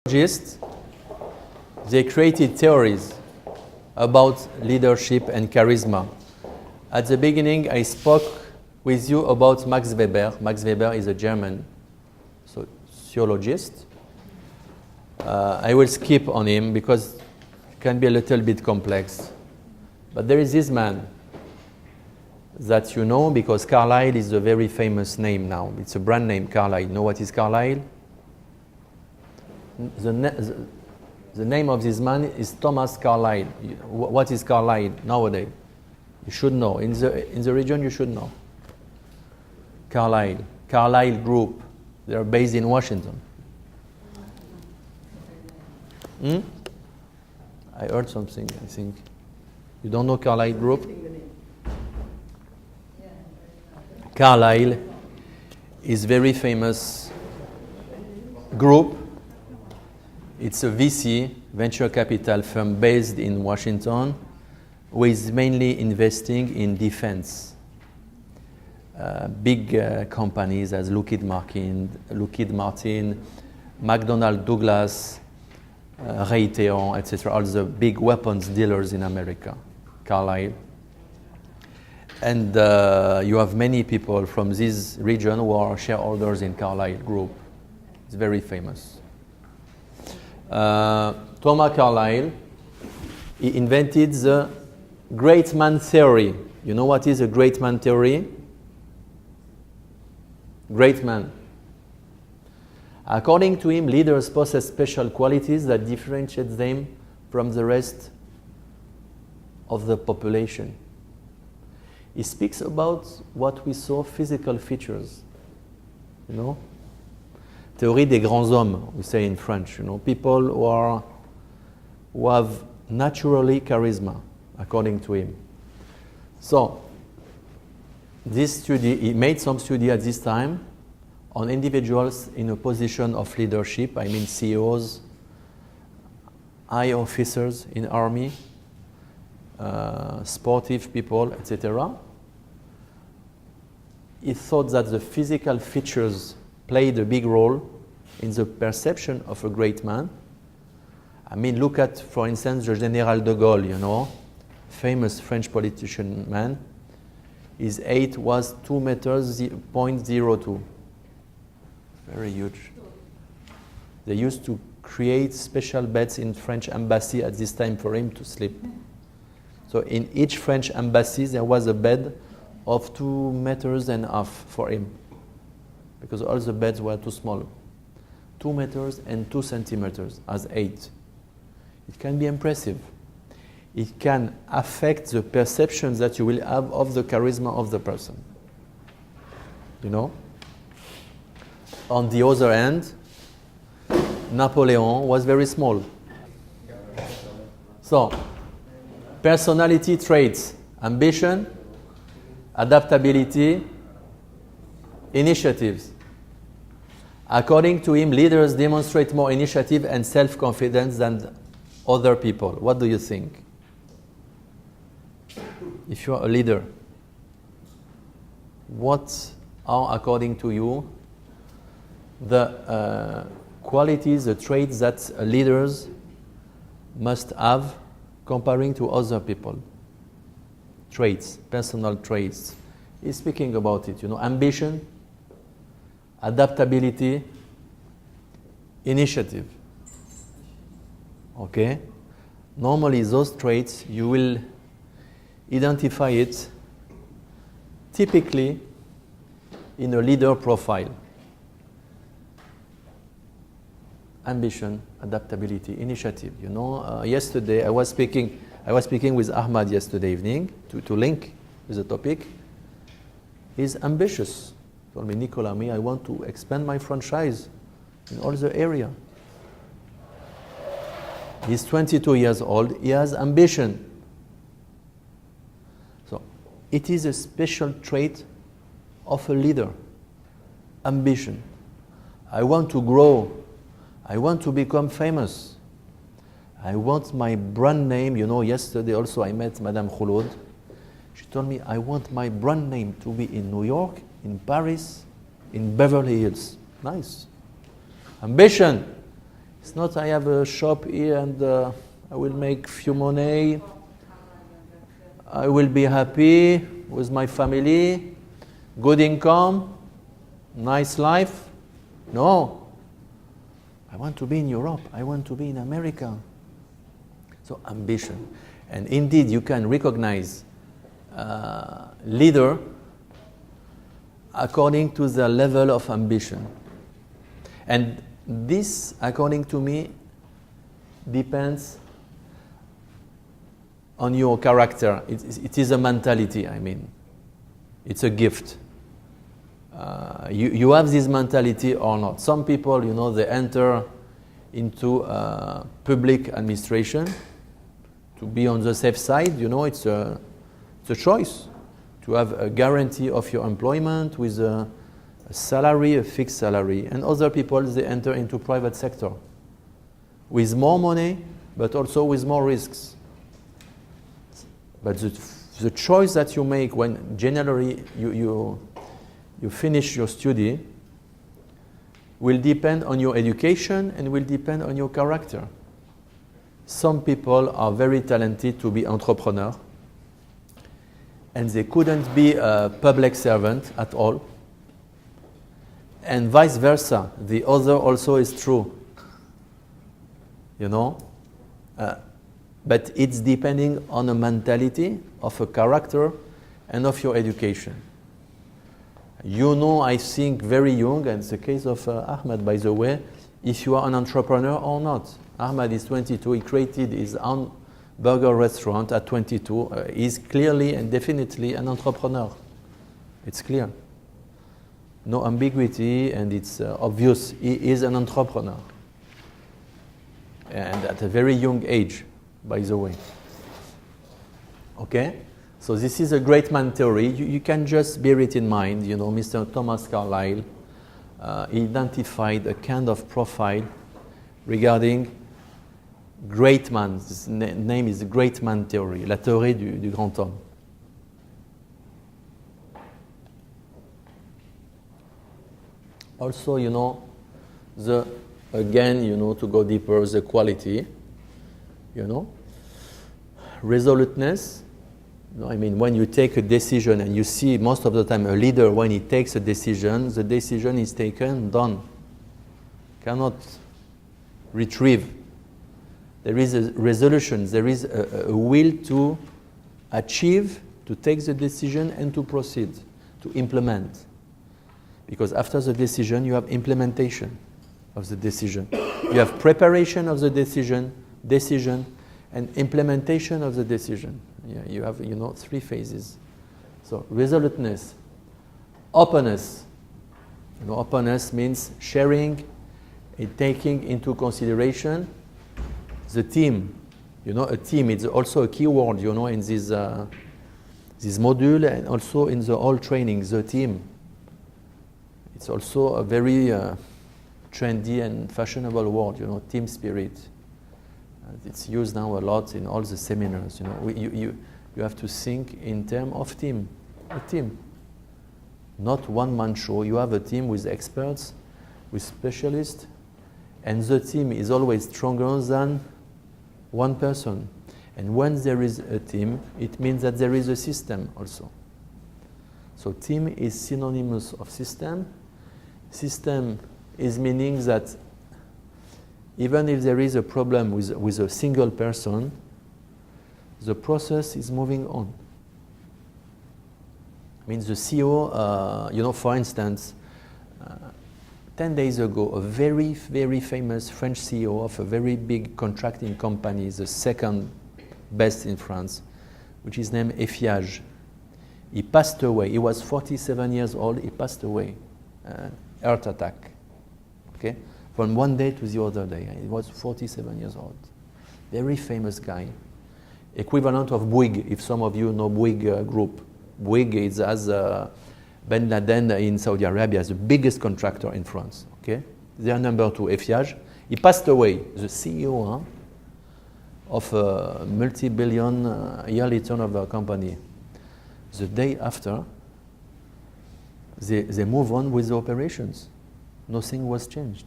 Psychologists, they created theories about leadership and charisma. At the beginning, I spoke with you about Max Weber. Max Weber is a German sociologist. I will skip on him because it can be a little bit complex. But there is this man that you know because Carlyle is a very famous name now. It's a brand name, Carlyle. You know what is Carlyle? The name of this man is Thomas Carlyle. What is Carlyle nowadays? You should know. In the region, you should know. Carlyle Group. They are based in Washington. I heard something, I think. You don't know Carlyle Group? Carlyle is very famous group. It's a VC, venture capital firm based in Washington, who is mainly investing in defense. Big companies as Lockheed Martin, McDonnell Douglas, Raytheon, etc., all the big weapons dealers in America, Carlyle. And you have many people from this region who are shareholders in Carlyle Group. It's very famous. Thomas Carlyle, he invented the great man theory. You know what is a great man theory? Great man. According to him, leaders possess special qualities that differentiate them from the rest of the population. He speaks about what we saw, physical features, you know? Théorie des grands hommes, we say in French, you know, people who have naturally charisma, according to him. So, this study, he made some study at this time on individuals in a position of leadership, I mean CEOs, high officers in army, sportive people, etc. He thought that the physical features played a big role in the perception of a great man. I mean, look at, for instance, the General de Gaulle, you know, famous French politician man. His height was 2 meters, 0.02. Very huge. They used to create special beds in French embassy at this time for him to sleep. So in each French embassy, there was a bed of 2.5 meters for him, because all the beds were too small. 2 meters and 2 centimeters as height. It can be impressive. It can affect the perception that you will have of the charisma of the person. You know? On the other hand, Napoleon was very small. So, personality traits: ambition, adaptability, initiatives. According to him, leaders demonstrate more initiative and self-confidence than other people. What do you think? If you are a leader, what are, according to you, the qualities, the traits that leaders must have comparing to other people? Traits, personal traits. He's speaking about it, you know, ambition, adaptability, initiative. Okay? Normally those traits, you will identify it typically in a leader profile. Ambition, adaptability, initiative. You know, yesterday I was speaking with Ahmad yesterday evening to link with the topic. He's ambitious. He told me, Nicolas, I want to expand my franchise in all the area. He's 22 years old. He has ambition. So it is a special trait of a leader. Ambition. I want to grow. I want to become famous. I want my brand name. You know, yesterday also I met Madame Khouloud. She told me, I want my brand name to be in New York, in Paris, in Beverly Hills. Nice. Ambition. It's not I have a shop here and I will make few money. I will be happy with my family, good income, nice life. No. I want to be in Europe. I want to be in America. So ambition. And indeed, you can recognize leader according to the level of ambition. And this, according to me, depends on your character. It is a mentality, I mean. It's a gift. You have this mentality or not. Some people, you know, they enter into public administration to be on the safe side. You know, it's a choice to have a guarantee of your employment with a salary, a fixed salary. And other people, they enter into private sector with more money, but also with more risks. But the choice that you make when generally you finish your study will depend on your education and will depend on your character. Some people are very talented to be entrepreneur and they couldn't be a public servant at all. And vice versa, the other also is true. You know? But it's depending on a mentality, of a character, and of your education. You know, I think very young, and it's the case of Ahmed, by the way, if you are an entrepreneur or not. Ahmed is 22, he created his own burger restaurant at 22. He's clearly and definitely an entrepreneur. It's clear. No ambiguity, and it's obvious he is an entrepreneur. And at a very young age, by the way. Okay? So this is a great man theory. You can just bear it in mind. You know, Mr. Thomas Carlyle identified a kind of profile regarding great man. His name is the great man theory, la théorie du grand homme. Also, you know, again, you know, to go deeper, the quality, you know, resoluteness. You know, I mean, when you take a decision, and you see most of the time a leader, when he takes a decision, the decision is taken, done. Cannot retrieve. There is a resolution, there is a will to achieve, to take the decision and to proceed, to implement. Because after the decision, you have implementation of the decision. You have preparation of the decision, and implementation of the decision. Yeah, you have, you know, 3 phases. So resoluteness, openness. You know, openness means sharing and taking into consideration the team. You know, a team is also a key word, you know, in this module and also in the whole training, the team. It's also a very trendy and fashionable word, you know, team spirit. It's used now a lot in all the seminars. You know, you have to think in terms of team, a team, not one-man show. You have a team with experts, with specialists, and the team is always stronger than one person. And when there is a team, it means that there is a system also. So team is synonymous of system. System is meaning that even if there is a problem with a single person, the process is moving on. I mean, the CEO, you know, for instance, 10 days ago, a very, very famous French CEO of a very big contracting company, the second best in France, which is named Eiffage. He passed away. He was 47 years old. He passed away, heart attack. Okay, from one day to the other day. He was 47 years old. Very famous guy. Equivalent of Bouygues, if some of you know Bouygues Group. Bouygues is as Ben Laden in Saudi Arabia, the biggest contractor in France. Okay, they are number 2, Eiffage. He passed away, the CEO of a multi-billion yearly turnover company. The day after, they move on with the operations. Nothing was changed.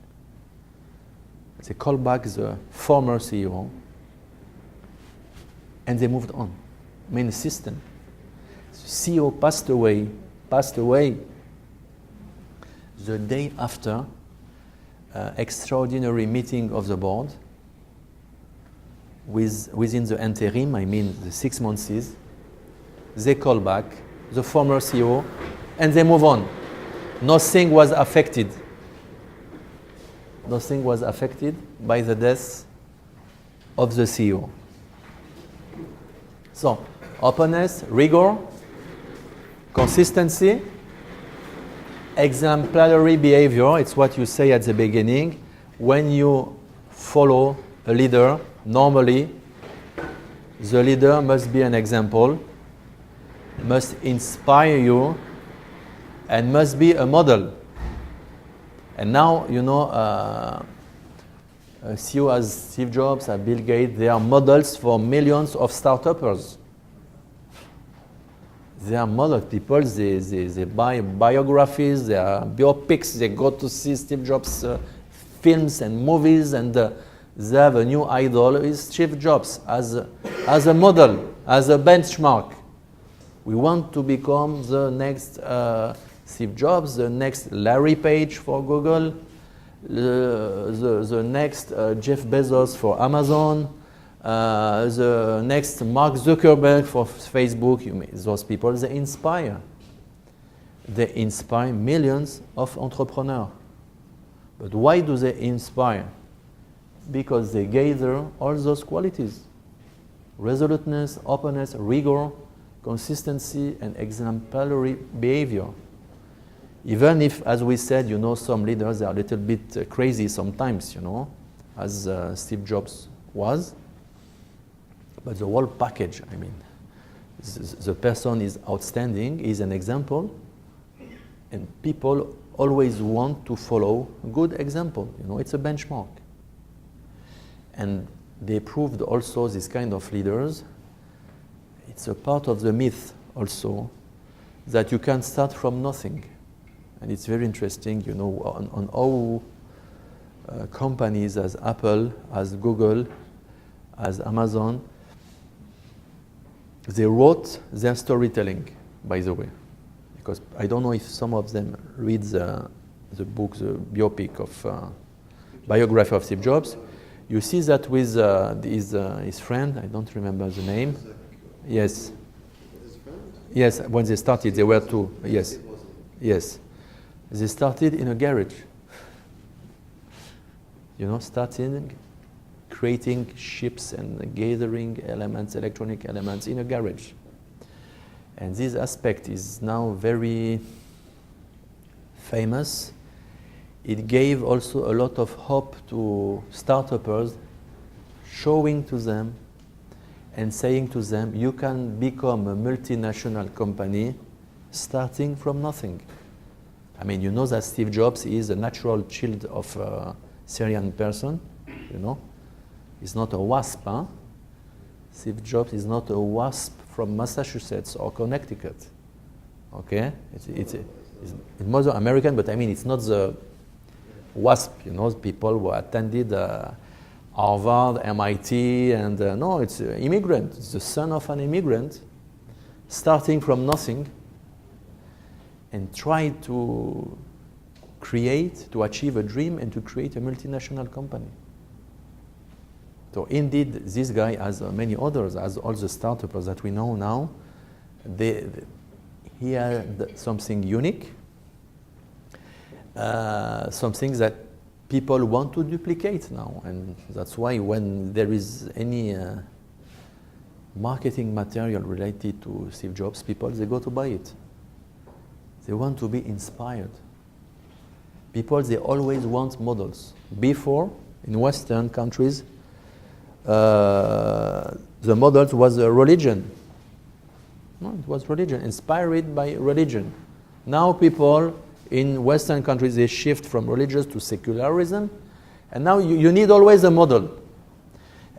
They called back the former CEO, and they moved on. I mean, the system. The CEO passed away the day after extraordinary meeting of the board within the interim, I mean the 6 months, they call back the former CEO and they move on. Nothing was affected. Nothing was affected by the death of the CEO. So, openness, rigor, consistency, exemplary behavior, it's what you say at the beginning. When you follow a leader, normally the leader must be an example, must inspire you, and must be a model. And now, you know, CEO as Steve Jobs, as Bill Gates, they are models for millions of startuppers. They are model people, they buy biographies, they are biopics, they go to see Steve Jobs films and movies, and they have a new idol, is Steve Jobs as a model, as a benchmark. We want to become the next Steve Jobs, the next Larry Page for Google, the next Jeff Bezos for Amazon, the next Mark Zuckerberg for Facebook. Those people, they inspire. They inspire millions of entrepreneurs. But why do they inspire? Because they gather all those qualities: resoluteness, openness, rigor, consistency, and exemplary behavior. Even if, as we said, you know, some leaders are a little bit crazy sometimes, you know, as Steve Jobs was. But the whole package, I mean, the person is outstanding, is an example, and people always want to follow a good example. You know, it's a benchmark. And they proved also this kind of leaders. It's a part of the myth also that you can start from nothing. And it's very interesting, you know, on how companies as Apple, as Google, as Amazon, they wrote their storytelling, by the way. Because I don't know if some of them read the book, the biopic of biography of Steve Jobs. You see that with his friend, I don't remember the name. Yes. Yes, when they started, they were two. Yes. Yes. They started in a garage. You know, starting creating ships and gathering elements, electronic elements in a garage. And this aspect is now very famous. It gave also a lot of hope to startuppers, showing to them and saying to them, you can become a multinational company starting from nothing. I mean, you know that Steve Jobs is a natural child of a Syrian person, you know. He's not a WASP, huh? Steve Jobs is not a WASP from Massachusetts or Connecticut, okay? It's more American, but I mean, it's not the WASP, you know, people who attended Harvard, MIT, and no, it's an immigrant. It's the son of an immigrant, starting from nothing, and try to achieve a dream and to create a multinational company. So indeed, this guy, as many others, as all the startups that we know now, he had something unique, something that people want to duplicate now. And that's why when there is any marketing material related to Steve Jobs, people, they go to buy it. They want to be inspired. People, they always want models. Before, in Western countries, the models was a religion. No, it was religion, inspired by religion. Now people in Western countries, they shift from religious to secularism, and now you need always a model.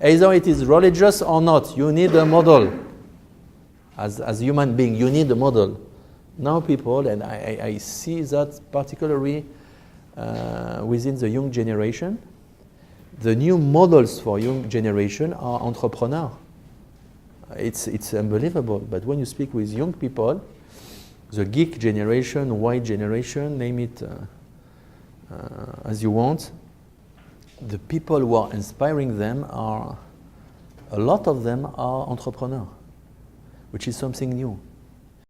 Either it is religious or not, you need a model. As a human being, you need a model. Now people, and I see that particularly within the young generation, the new models for young generation are entrepreneurs. It's unbelievable, but when you speak with young people, the geek generation, Y generation, name it as you want, the people who are inspiring them are, a lot of them are entrepreneurs, which is something new.